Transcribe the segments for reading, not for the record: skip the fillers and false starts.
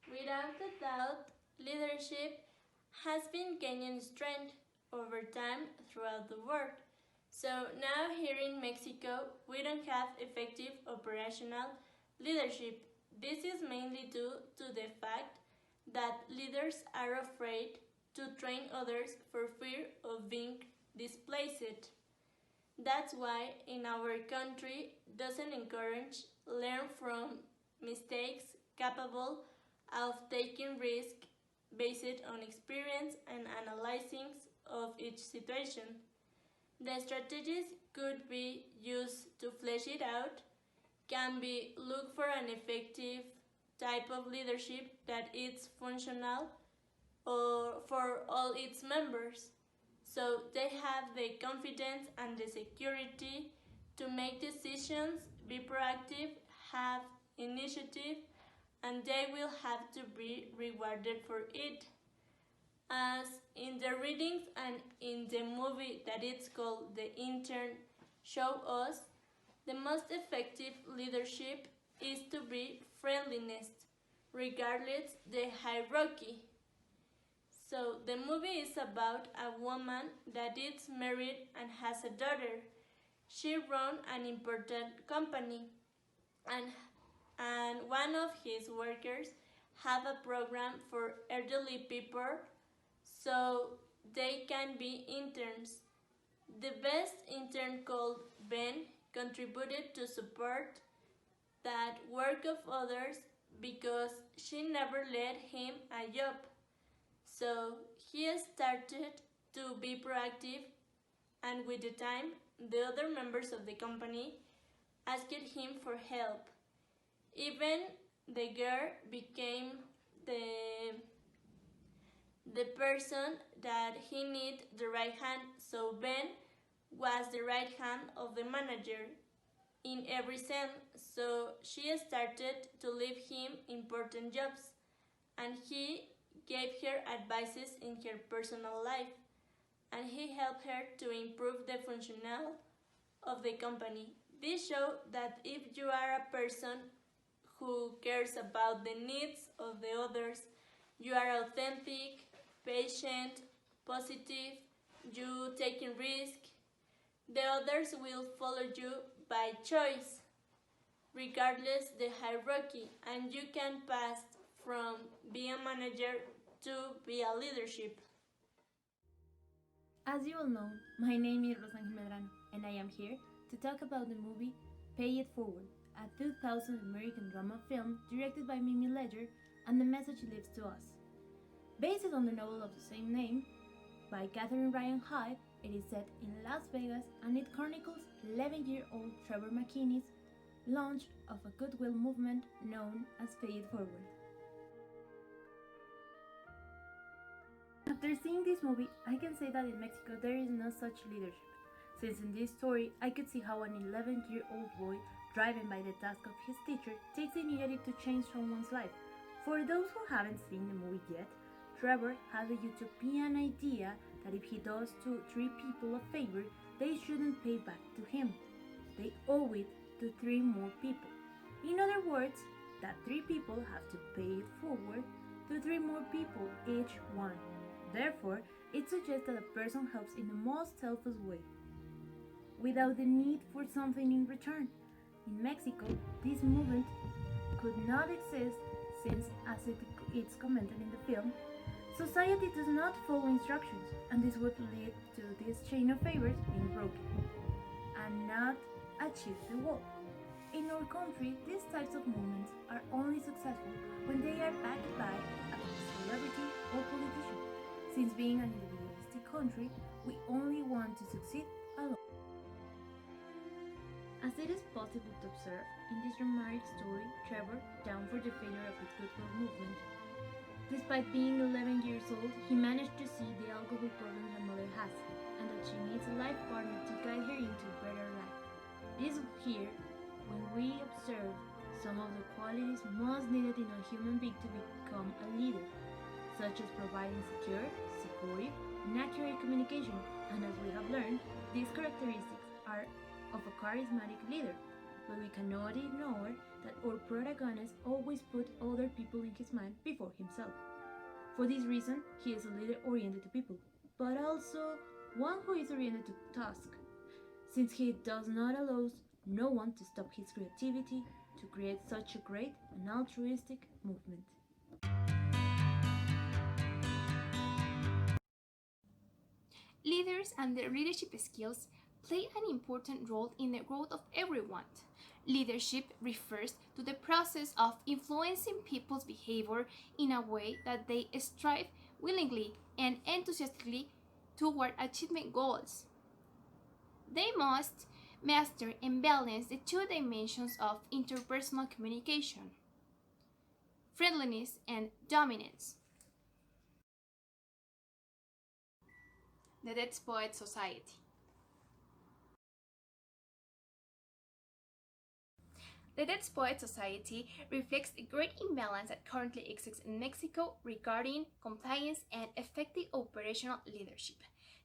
Without a doubt, leadership has been gaining strength over time throughout the world. So now here in Mexico, we don't have effective operational leadership. This is mainly due to the fact that leaders are afraid to train others for fear of being displaced. That's why in our country doesn't encourage learn from mistakes, capable of taking risk based on experience and analyzing of each situation. The strategies could be used to flesh it out, can be look for an effective type of leadership that is functional or for all its members. So they have the confidence and the security to make decisions, be proactive, have initiative, and they will have to be rewarded for it. As in the readings and in the movie that it's called The Intern show us, the most effective leadership is to be friendliness, regardless the hierarchy. So the movie is about a woman that is married and has a daughter. She runs an important company, and one of his workers have a program for elderly people so they can be interns. The best intern called Ben contributed to support that work of others because she never let him a job. So he started to be proactive, and with the time, the other members of the company asked him for help. Even the girl became the person that he needed the right hand, so Ben was the right hand of the manager in every sense, so she started to leave him important jobs, and he gave her advices in her personal life, and he helped her to improve the functional of the company. This shows that if you are a person who cares about the needs of the others, you are authentic, patient, positive, you taking risk, the others will follow you by choice, regardless the hierarchy, and you can pass from being a manager to be a leadership. As you all know, my name is Rosangel Medrano, and I am here to talk about the movie Pay It Forward, a 2000 American drama film directed by Mimi Ledger, and the message it leaves to us. Based on the novel of the same name by Catherine Ryan Hyde, it is set in Las Vegas and it chronicles 11-year-old Trevor McKinney's launch of a goodwill movement known as Pay It Forward. After seeing this movie, I can say that in Mexico there is no such leadership, since in this story I could see how an 11-year-old boy, driven by the task of his teacher, takes the initiative to change someone's life. For those who haven't seen the movie yet, Trevor has a utopian idea that if he does to 3 people a favor, they shouldn't pay back to him. They owe it to 3 more people. In other words, that 3 people have to pay it forward to 3 more people, each one. Therefore, it suggests that a person helps in the most selfless way, without the need for something in return. In Mexico, this movement could not exist since, as it's commented in the film, society does not follow instructions, and this would lead to this chain of favors being broken and not achieve the goal. In our country, these types of movements are only successful when they are backed by a celebrity or politician. Since being an individualistic country, we only want to succeed alone. As it is possible to observe in this dramatic story, Trevor, down for the failure of the goodwill movement, despite being 11 years old, he managed to see the alcohol problem her mother has, and that she needs a life partner to guide her into a better life. It is here when we observe some of the qualities most needed in a human being to become a leader, such as providing secure, supportive, and accurate communication, and as we have learned, these characteristics are of a charismatic leader, but we cannot ignore that our protagonist always put other people in his mind before himself. For this reason, he is a leader oriented to people, but also one who is oriented to task, since he does not allow no one to stop his creativity to create such a great and altruistic movement. Leaders and their leadership skills play an important role in the growth of everyone. Leadership refers to the process of influencing people's behavior in a way that they strive willingly and enthusiastically toward achievement goals. They must master and balance the two dimensions of interpersonal communication, friendliness and dominance. The Dead Poets Society. The Dead Poets Society reflects the great imbalance that currently exists in Mexico regarding compliance and effective operational leadership,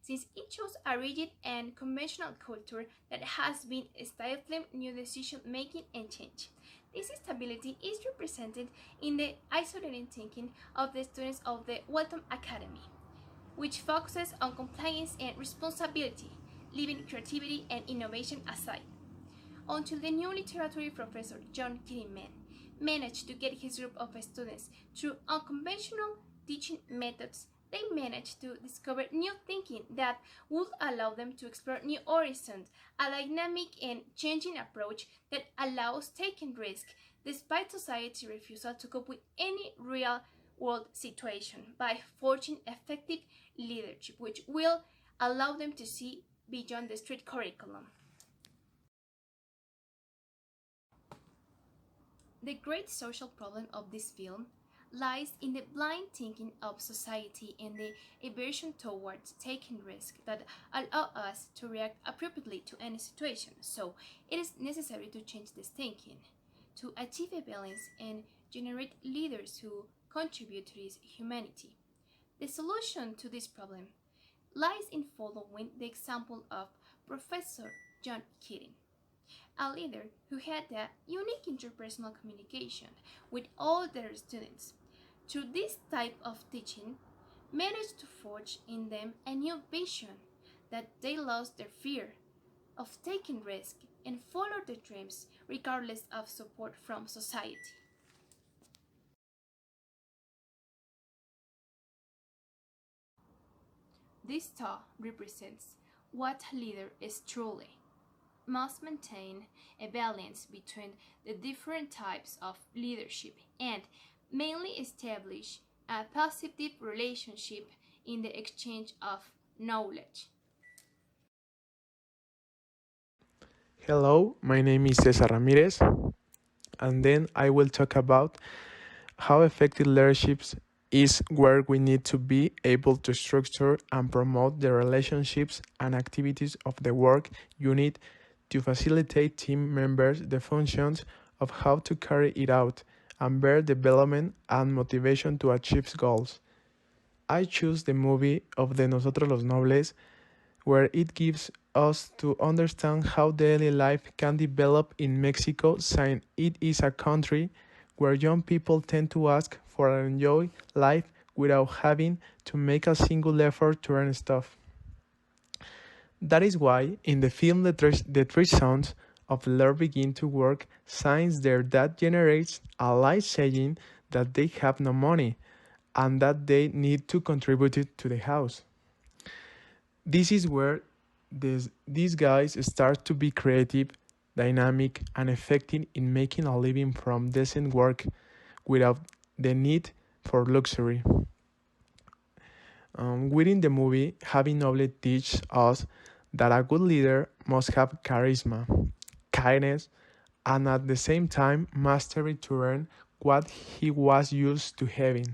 since it shows a rigid and conventional culture that has been stifling new decision making and change. This instability is represented in the isolated thinking of the students of the Waltham Academy, which focuses on compliance and responsibility, leaving creativity and innovation aside. Until the new literary professor John Kidman managed to get his group of students through unconventional teaching methods, they managed to discover new thinking that would allow them to explore new horizons, a dynamic and changing approach that allows taking risk despite society's refusal to cope with any real world situation by forging effective leadership, which will allow them to see beyond the strict curriculum. The great social problem of this film lies in the blind thinking of society and the aversion towards taking risks that allow us to react appropriately to any situation. So, it is necessary to change this thinking to achieve a balance and generate leaders who contribute to this humanity. The solution to this problem lies in following the example of Professor John Keating, a leader who had a unique interpersonal communication with all their students. Through this type of teaching, managed to forge in them a new vision that they lost their fear of taking risk and followed their dreams regardless of support from society. This thought represents what a leader is truly must maintain a balance between the different types of leadership and mainly establish a positive relationship in the exchange of knowledge. Hello, my name is Cesar Ramirez, and then I will talk about how effective leadership is where we need to be able to structure and promote the relationships and activities of the work unit to facilitate team members the functions of how to carry it out and bear development and motivation to achieve goals. I choose the movie of the Nosotros los Nobles where it gives us to understand how daily life can develop in Mexico since it is a country where young people tend to ask for and enjoy life without having to make a single effort to earn stuff. That is why, in the film the three sons of Lord begin to work since their dad generates a lie saying that they have no money and that they need to contribute it to the house. This is where these guys start to be creative, dynamic, and effective in making a living from decent work without the need for luxury. Within the movie, Javi Noble teaches us that a good leader must have charisma, kindness, and at the same time mastery to earn what he was used to having.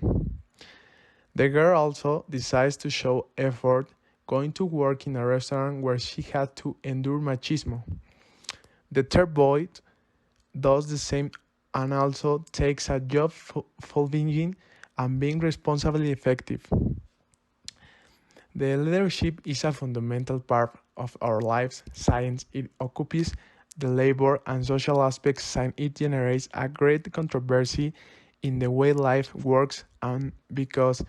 The girl also decides to show effort going to work in a restaurant where she had to endure machismo. The third boy does the same and also takes a job fulfilling and being responsibly effective. The leadership is a fundamental part of our lives since it occupies the labor and social aspects, since it generates a great controversy in the way life works and because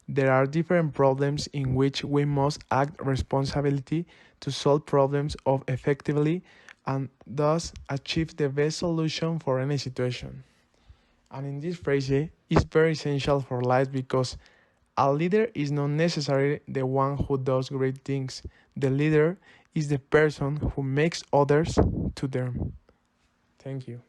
there are different problems in which we must act responsibility to solve problems of effectively and thus achieve the best solution for any situation. And in this phrase, it's very essential for life because a leader is not necessarily the one who does great things. The leader is the person who makes others to them. Thank you.